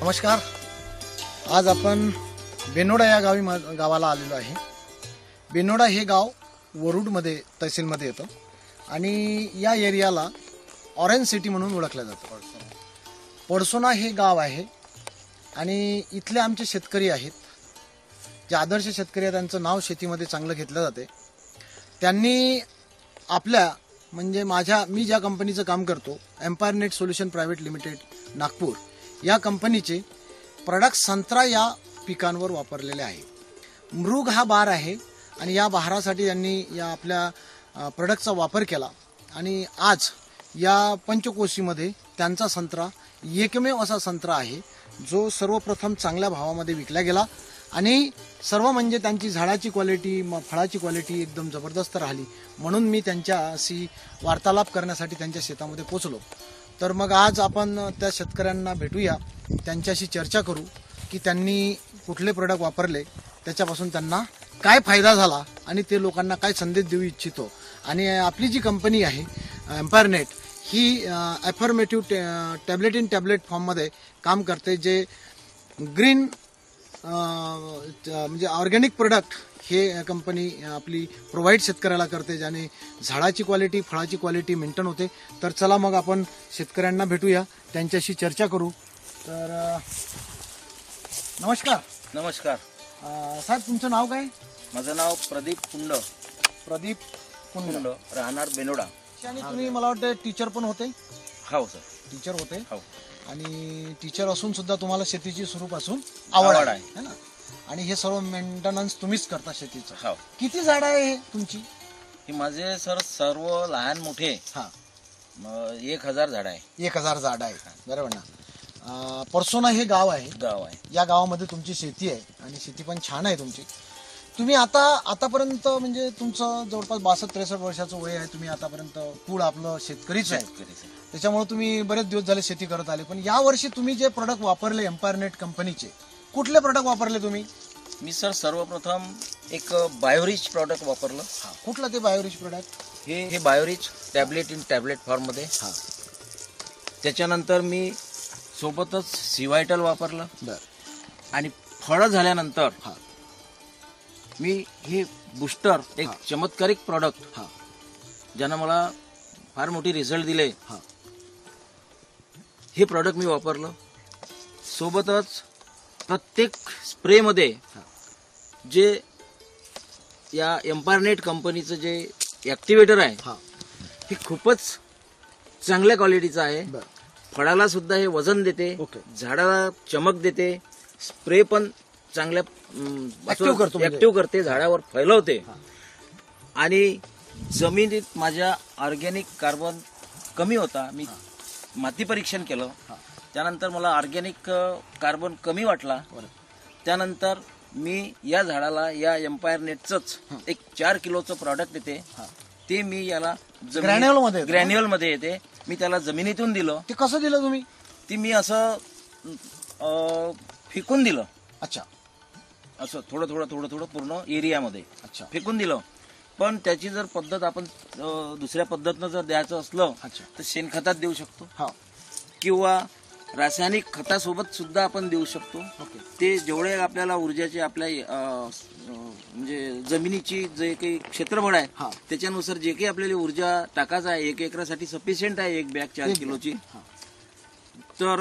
नमस्कार. आज आपण बेनोडा या गावाला आलेलो आहे. बेनोडा हे गाव वरुडमध्ये तहसीलमध्ये येतं आणि या एरियाला ऑरेंज सिटी म्हणून ओळखलं जातं. पडसोना हे गाव आहे आणि इथले आमचे शेतकरी आहेत, जे आदर्श शेतकरी आहेत. त्यांचं नाव शेतीमध्ये चांगलं घेतलं जाते. त्यांनी आपल्या म्हणजे मी ज्या कंपनीचं काम करतो, Empire Net Solution Private Limited Nagpur, या कंपनीचे प्रोडक्ट संत्रा या पिकांवर वापरलेले आहे. मृग हा बहार आहे आणि या बहारासाठी त्यांनी या आपल्या प्रोडक्टचा वापर केला आणि आज या पंचकोशीमध्ये त्यांचा संत्रा एकमेव असा संत्रा आहे जो सर्वप्रथम चांगल्या भावामध्ये विकला गेला आणि सर्व म्हणजे त्यांची झाडाची क्वालिटी, फळाची क्वालिटी एकदम जबरदस्त राहिली. म्हणून मी त्यांच्याशी वार्तालाप करण्यासाठी त्यांच्या शेतामध्ये पोचलो. तर मग आज आपण त्या शेतकऱ्यांना भेटूया, त्यांच्याशी चर्चा करू की त्यांनी कुठले प्रोडक्ट वापरले, त्याच्यापासून त्यांना काय फायदा झाला आणि ते लोकांना काय संदेश देऊ इच्छितो. आणि आपली जी कंपनी आहे एम्पायर नेट, ही ॲफर्मेटिव्ह टॅब्लेट इन टॅब्लेट फॉर्ममध्ये काम करते, जे ग्रीन म्हणजे ऑर्गॅनिक प्रोडक्ट हे कंपनी आपली प्रोव्हाइड शेतकऱ्याला करते, ज्याने झाडाची क्वालिटी, फळाची क्वालिटी मेंटेन होते. तर चला मग आपण शेतकऱ्यांना भेटूया, त्यांच्याशी चर्चा करू. तर नमस्कार. नमस्कार साहेब, तुमचं नाव काय? माझं नाव प्रदीप कुंड. प्रदीप कुंड, राहणार बेनोडा. आणि तुम्ही मला वाटतं टीचर पण होते? हो सर, टीचर होते. हो. आणि टीचर असून सुद्धा तुम्हाला शेतीची सुरूपासून आवड आहे ना? आणि हे सर्व मेंटेनन्स तुम्हीच करता शेतीचं? हो. किती झाड आहे हे तुमची? ही माझे सर सर्व लहान मोठे 1000 झाड आहे. 1000 झाड आहे, बरोबर ना? परसोना हे गाव आहे. या गावामध्ये तुमची शेती आहे आणि शेती पण छान आहे तुमची. तुम्ही आतापर्यंत म्हणजे तुमचं जवळपास 62-63 वर्षाचं वय आहे. तुम्ही आतापर्यंत कुळ आपलं शेतकरीच आहे, त्याच्यामुळे तुम्ही बरेच दिवस झाले शेती करत आले. पण या वर्षी तुम्ही जे प्रोडक्ट वापरले एम्पायर नेट कंपनीचे, कुठले प्रोडक्ट वापरले तुम्ही? मी सर सर्वप्रथम एक बायोरिच प्रोडक्ट वापरलं. कुठलं ते बायोरिच प्रोडक्ट? हे Biorich tablet in tablet form मध्ये. त्याच्यानंतर मी सोबतच सिवायटल वापरलं. आणि फळं झाल्यानंतर मी हे बूस्टर, एक चमत्कारिक प्रोडक्ट, ज्यानं मला फार मोठी रिझल्ट दिले, हे प्रोडक्ट मी वापरलं. सोबतच प्रत्येक स्प्रे मध्ये जे या एम्पायर नेट कंपनीचं जे ऍक्टिव्हेटर आहे, हे खूपच चांगल्या क्वालिटीचं आहे. फळाला सुद्धा हे वजन देते, झाडाला चमक देते, स्प्रे पण चांगल्या ऍक्टिव्ह करते, झाडावर फैलवते. आणि जमिनीत माझ्या ऑर्गॅनिक कार्बन कमी होता. मी माती परीक्षण केलं, त्यानंतर मला ऑर्गॅनिक कार्बन कमी वाटला. त्यानंतर मी या झाडाला या एम्पायर नेटचंच एक 4 किलोचं प्रॉडक्ट येते, ते मी याला ग्रॅन्युअल मध्ये येते, मी त्याला जमिनीतून दिलं. ते कसं दिलं तुम्ही? ते मी असं फेकून दिलं. अच्छा, असं थोडं थोडं थोडं थोडं पूर्ण एरियामध्ये फेकून दिलं. पण त्याची जर पद्धत आपण दुसऱ्या पद्धतीनं जर द्यायचं असलं तर शेणखतात देऊ शकतो किंवा रासायनिक खतासोबत सुद्धा आपण देऊ शकतो. ते जेवढे आपल्याला ऊर्जाचे आपल्या म्हणजे जमिनीची जे काही क्षेत्रफळ आहे त्याच्यानुसार जे काही आपल्याला ऊर्जा टाकायचं आहे, 1 एकरासाठी सफिशियंट आहे एक बॅग 4 किलोची. तर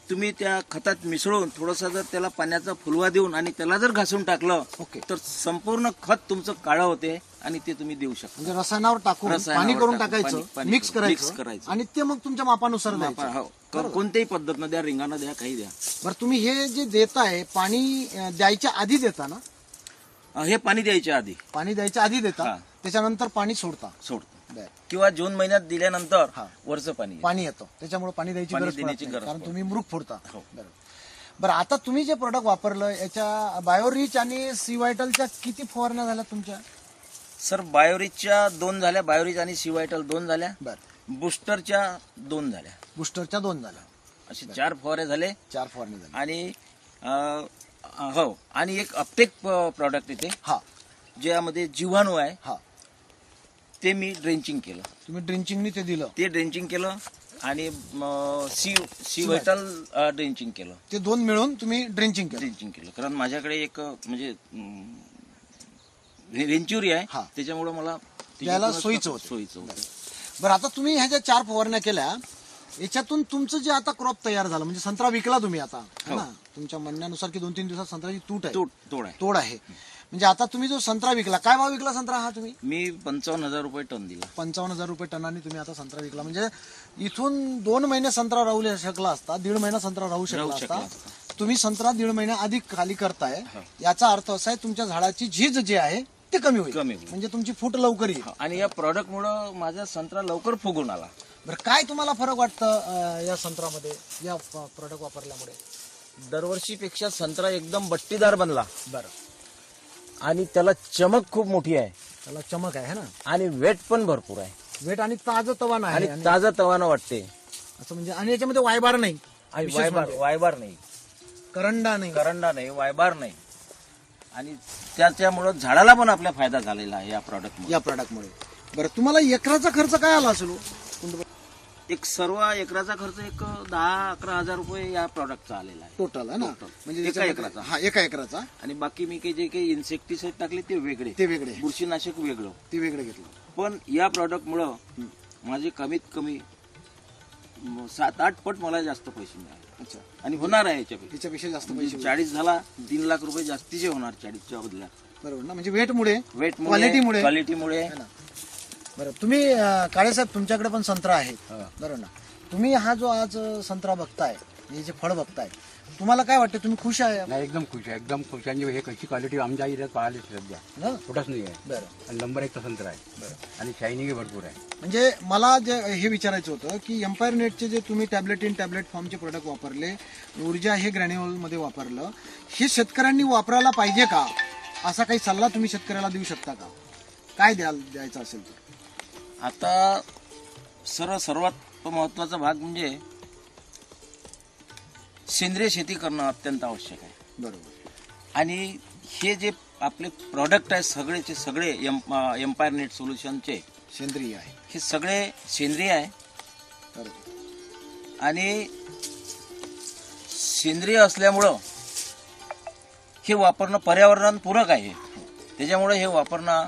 तुम्ही त्या खतात मिसळून थोडंसं जर त्याला पाण्याचा फुलवा देऊन आणि त्याला जर घासून टाकलं तर संपूर्ण खत तुमचं काळं होते आणि ते तुम्ही देऊ शकता. म्हणजे रसायनावर टाकून पाणी करून टाकायचं, मिक्स करायचं आणि ते मग तुमच्या मापानुसार द्यायचं. कोणत्याही पद्धतीनं द्या, रिंगानं द्या, काही द्या. बरं, तुम्ही हे जे देताय पाणी द्यायच्या आधी देता ना? हे पाणी द्यायच्या आधी देता, त्याच्यानंतर पाणी सोडता? किंवा जून महिन्यात दिल्यानंतर वरचं पाणी येतं, त्याच्यामुळे पाणी द्यायची गरज नाही, कारण तुम्ही मृग फोडता. बरं, आता तुम्ही जे प्रोडक्ट वापरलं याच्या बायोरिच आणि सिवायटलच्या किती फवारण्या झाल्या तुमच्या? सर बायोरिचच्या 2 झाल्या, बायोरिच आणि सिवायटल 2 झाल्या. बूस्टरच्या 2 झाल्या. असे 4 फवारे झाले. 4 फवारणी झाली. आणि हो, आणि एक अपटेक प्रॉडक्ट येते ज्यामध्ये जीवाणू आहे, ते मी ड्रेंचिंग केलं. तुम्ही ड्रेंचिंगनी ते दिलं? ते ड्रेंचिंग केलं आणि सी व्हायटल ड्रिंचिंग केलं. ते दोन मिळून तुम्ही ड्रिंचिंग केलं. कारण माझ्याकडे एक म्हणजे व्हेंच्युरी आहे, हा. त्याच्यामुळे मला त्याला सोयीचं होतं. होतं. बरं, आता तुम्ही ह्या ज्या 4 फवारण्या केल्या, याच्यातून तुमचं जे आता क्रॉप तयार झालं, म्हणजे संत्रा विकला तुम्ही आता, है ना? तुमच्या म्हणण्यानुसार की 2-3 दिवसात संत्र्याची तोड आहे. म्हणजे आता तुम्ही जो संत्रा विकला, काय भाव विकला संत्रा हा तुम्ही? मी 55,000 रुपये टन दिला. 55,000 रुपये टनाने तुम्ही आता संत्रा विकला. म्हणजे इथून 2 महिने संत्रा राहू शकला असता, 1.5 महिना संत्रा राहू शकला असता. तुम्ही संत्रा 1.5 महिना अधिक खाली करताय, याचा अर्थ असा आहे तुमच्या झाडाची झीज जे आहे ते कमी होईल. म्हणजे तुमची फूट लवकर येईल. आणि या प्रॉडक्ट मुळे माझा संत्रा लवकर फुगून आला. बरं, काय तुम्हाला फरक वाटतं या संत्र्यामध्ये, या प्रॉडक्ट वापरल्यामुळे? दरवर्षीपेक्षा संत्रा एकदम बट्टीदार बनला. बरं, आणि त्याला चमक खूप मोठी आहे. त्याला चमक आहे ना, आणि वेट पण भरपूर आहे. वेट आणि ताजं तवाना आहे. आणि ताजं तवानं वाटते असं म्हणजे. आणि याच्यामध्ये वायबार नाही, आणि वायबार नाही, करंडा नाही, वायबार नाही. आणि त्याच्यामुळे झाडाला पण आपला फायदा झालेला आहे या प्रॉडक्टमुळे. बरं, तुम्हाला एकराचा खर्च काय आला असेल? एक सर्व एकराचा खर्च एक 10-11 हजार रुपये या प्रॉडक्टचा आलेला आहे टोटल, आहे ना? म्हणजे एका एकराचा. हा, एका एकराचा. आणि बाकी मी जे काही इन्सेक्टिसाइड टाकले ते वेगळे, बुरशीनाशक वेगळं, ते वेगळं घेतलं. पण या प्रॉडक्ट मुळे माझे कमीत कमी 7-8 पट मला जास्त पैसे मिळाले. अच्छा. आणि होणार आहे याच्यापेक्षा जास्त पैसे. 40 झाला, 3 लाख रुपये जास्तीचे होणार 40च्या बदल्यात. बरोबर ना? म्हणजे वेटमुळे, क्वालिटीमुळे. बरं, तुम्ही काळेसाहेब, तुमच्याकडे पण संत्रा आहे, बरोबर ना? तुम्ही हा जो आज संत्रा बघताय, हे जे फळ बघताय, तुम्हाला काय वाटतं? तुम्ही खुश आहे? नाही, एकदम खुश आहे. हे कशी क्वालिटी आमच्या एरियात पाहिली सध्या कुठंच नाही आहे. बरं. आणि नंबर 1चा संत्रा आहे. आणि शायनिंग भरपूर आहे. म्हणजे मला जे हे विचारायचं होतं की एम्पायर नेटचे जे तुम्ही टॅबलेट इन टॅबलेट फॉर्मचे प्रोडक्ट वापरले, ऊर्जा हे ग्रॅन्युअल मध्ये वापरलं, हे शेतकऱ्यांनी वापरायला पाहिजे का? असा काही सल्ला तुम्ही शेतकऱ्याला देऊ शकता का? काय द्यायचं असेल तर? आता सर्वात महत्वाचा भाग म्हणजे सेंद्रिय शेती करणं अत्यंत आवश्यक आहे. बरोबर. आणि हे जे आपले प्रॉडक्ट आहेत सगळेचे सगळे एम्पायर नेट सोल्युशनचे सेंद्रिय आहे, हे सगळे सेंद्रिय आहे. बरोबर. आणि सेंद्रिय असल्यामुळं हे वापरणं पर्यावरणपूरक आहे. त्याच्यामुळे हे वापरणं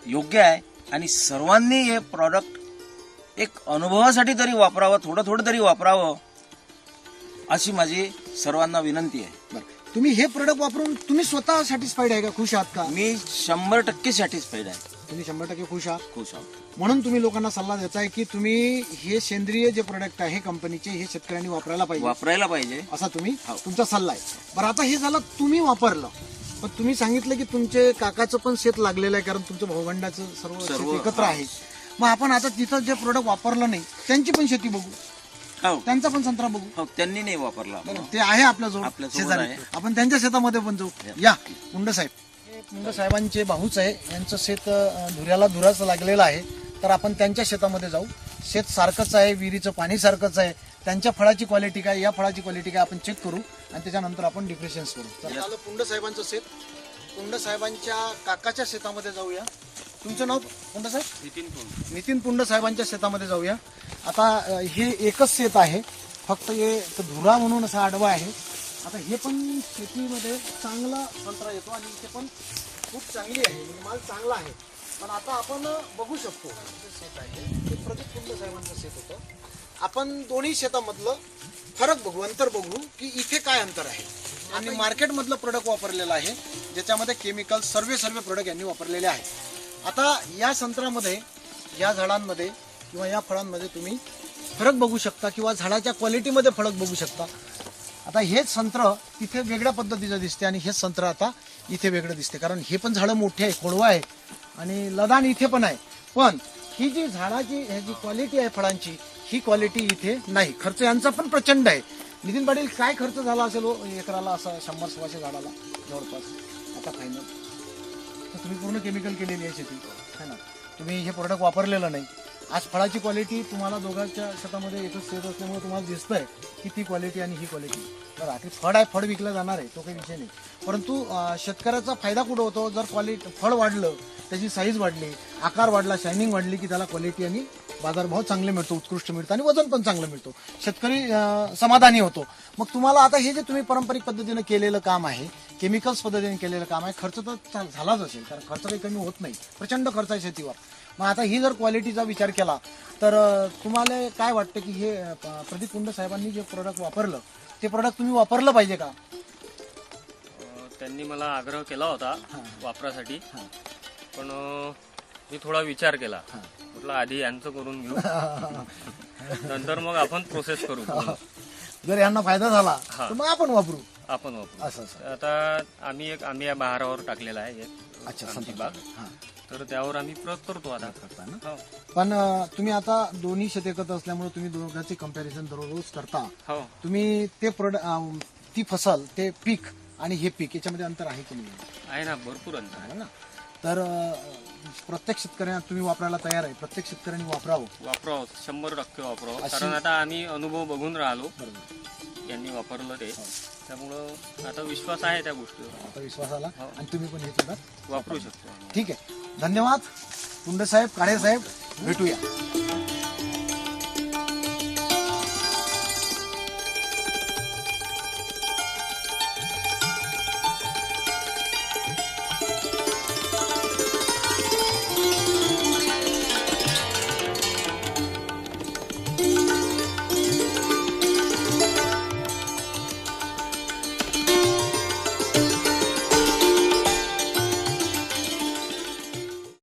योग्य आहे. आणि सर्वांनी हे प्रॉडक्ट एक अनुभवासाठी तरी वापरावं, थोडं तरी वापरावं, अशी माझी सर्वांना विनंती आहे. बरं, तुम्ही हे प्रोडक्ट वापरून तुम्ही स्वतः सॅटिस्फाईड आहे का? खुश आहात का? मी 100% सॅटिस्फाईड आहे. तुम्ही 100% खुश आहात? खुश आहोत. म्हणून तुम्ही लोकांना सल्ला देताय की तुम्ही हे सेंद्रिय जे प्रोडक्ट आहे कंपनीचे, हे शेतकऱ्यांनी वापरायला पाहिजे, असा तुम्ही तुमचा सल्ला आहे. बरं, आता हे झालं तुम्ही वापरलं, पण तुम्ही सांगितलं की तुमचे काकाचं पण शेत लागलेलं आहे, कारण तुमच्या भाऊबंडाचं सर्व शेत एकत्र आहे. मग आपण आता तिथं जे प्रोडक्ट वापरलं नाही त्यांची पण शेती बघू, त्यांचा पण संत्रा बघू. त्यांनी नाही वापरला, ते आहे आपल्याजवळ शेजारी. आपण त्यांच्या शेतामध्ये पण जाऊ. या पुंड साहेब, पुंड साहेबांचे भाऊच आहे, यांचं शेत धुराच लागलेलं आहे. तर आपण त्यांच्या शेतामध्ये जाऊ. शेत सारखंच आहे, विहिरीचं पाणी सारखंच आहे. त्यांच्या फळाची क्वालिटी काय, या फळाची क्वालिटी काय आपण चेक करू आणि त्याच्यानंतर आपण डिफ्रेशन्स करू. तर आलं पुंड साहेबांचं शेत. पुंड साहेबांच्या काकाच्या शेतामध्ये जाऊया. तुमचं नाव पुंड साहेब? नितीन पुंड साहेबांच्या शेतामध्ये जाऊया. आता हे एकच शेत आहे, फक्त हे धुरा म्हणून असा आडवा आहे. आता हे पण शेतीमध्ये चांगला संत्रा येतो आणि इथे पण खूप चांगली आहे, म्हणजे माल चांगला आहे. पण आता आपण बघू शकतो शेत आहे ते प्रदीप पुंड साहेबांचं शेत होतं. आपण दोन्ही शेतामधलं फरक बघू, अंतर बघू की इथे काय अंतर आहे. आणि मार्केटमधलं प्रोडक्ट वापरलेलं आहे, ज्याच्यामध्ये केमिकल सर्व प्रोडक्ट यांनी वापरलेले आहेत. आता या संत्र्यामध्ये, या झाडांमध्ये किंवा या फळांमध्ये तुम्ही फरक बघू शकता किंवा झाडाच्या क्वालिटीमध्ये फरक बघू शकता. आता हेच संत्र तिथे वेगळ्या पद्धतीचं दिसते आणि हेच संत्र आता इथे वेगळं दिसते, कारण हे पण झाडं मोठे आहे, खोडवा आहे आणि लदान इथे पण आहे. पण ही जी झाडाची ह्याची क्वालिटी आहे फळांची, ही क्वालिटी इथे नाही. खर्च यांचा पण प्रचंड आहे. नितीन पाटील, काय खर्च झाला असेल एकराला असा 100-100 झाडाला जवळपास आता फायनल? तर तुम्ही पूर्ण केमिकल केलेली आहे शेती, है ना? तुम्ही हे प्रोडक्ट वापरलेलं नाही. आज फळाची क्वालिटी तुम्हाला दोघांच्या शेतामध्ये एकच शेत असल्यामुळे तुम्हाला दिसतंय की ती क्वालिटी आणि ही क्वालिटी. बरं, ती फळ आहे, फळ विकलं जाणार आहे, तो काही विषय नाही. परंतु शेतकऱ्याचा फायदा कुठं होतो? जर क्वालिटी फळ वाढलं, त्याची साईज वाढली, आकार वाढला, शायनिंग वाढली की त्याला क्वालिटी आणि बाजारभाव चांगले मिळतो, उत्कृष्ट मिळतो आणि वजन पण चांगलं मिळतो, शेतकरी समाधानी होतो. मग तुम्हाला आता हे जे तुम्ही पारंपरिक पद्धतीने केलेलं काम आहे, केमिकल्स पद्धतीने केलेलं काम आहे, खर्च तर झालाच असेल, कारण खर्च काही कमी होत नाही, प्रचंड खर्च आहे शेतीवर. मग आता ही जर क्वालिटीचा विचार केला तर तुम्हाला काय वाटतं की हे प्रदीप कुंड साहेबांनी जे प्रोडक्ट वापरलं ते प्रोडक्ट तुम्ही वापरलं पाहिजे का? त्यांनी मला आग्रह केला होता वापरासाठी, पण मी थोडा विचार केला. म्हटलं आधी यांचं करून घेऊ, नंतर मग आपण प्रोसेस करू. जर यांना फायदा झाला तर मग आपण वापरू. असं आता आम्ही या बहारावर टाकलेला आहे एक अच्छा, आमची संतोष. बाग, हां. तर त्यावर आम्ही प्रयोग करतो आता. करता ना? हो पण तुम्ही आता दोन्ही शेत एकत्र असल्यामुळे तुम्ही दोघांचे कंपॅरिझन दररोज करता. हो तुम्ही ते ती फसल, ते पीक आणि हे पीक याच्यामध्ये अंतर आहे की नाही? आहे ना, भरपूर अंतर आहे. आहे ना? तर प्रत्येक शेतकऱ्यांना तुम्ही वापरायला तयार आहे, प्रत्येक शेतकऱ्यांनी वापरावं. वापरावं, 100% वापरावं. अशी- कारण आता आम्ही अनुभव बघून राहिलो, बरोबर. यांनी वापरलं ते, त्यामुळं आता विश्वास आहे त्या गोष्टीवर, आता विश्वास आला हो. आणि तुम्ही पण हे प्रोडक्ट वापरू शकतो. ठीक आहे. धन्यवाद कुंड साहेब, काळे साहेब, भेटूया.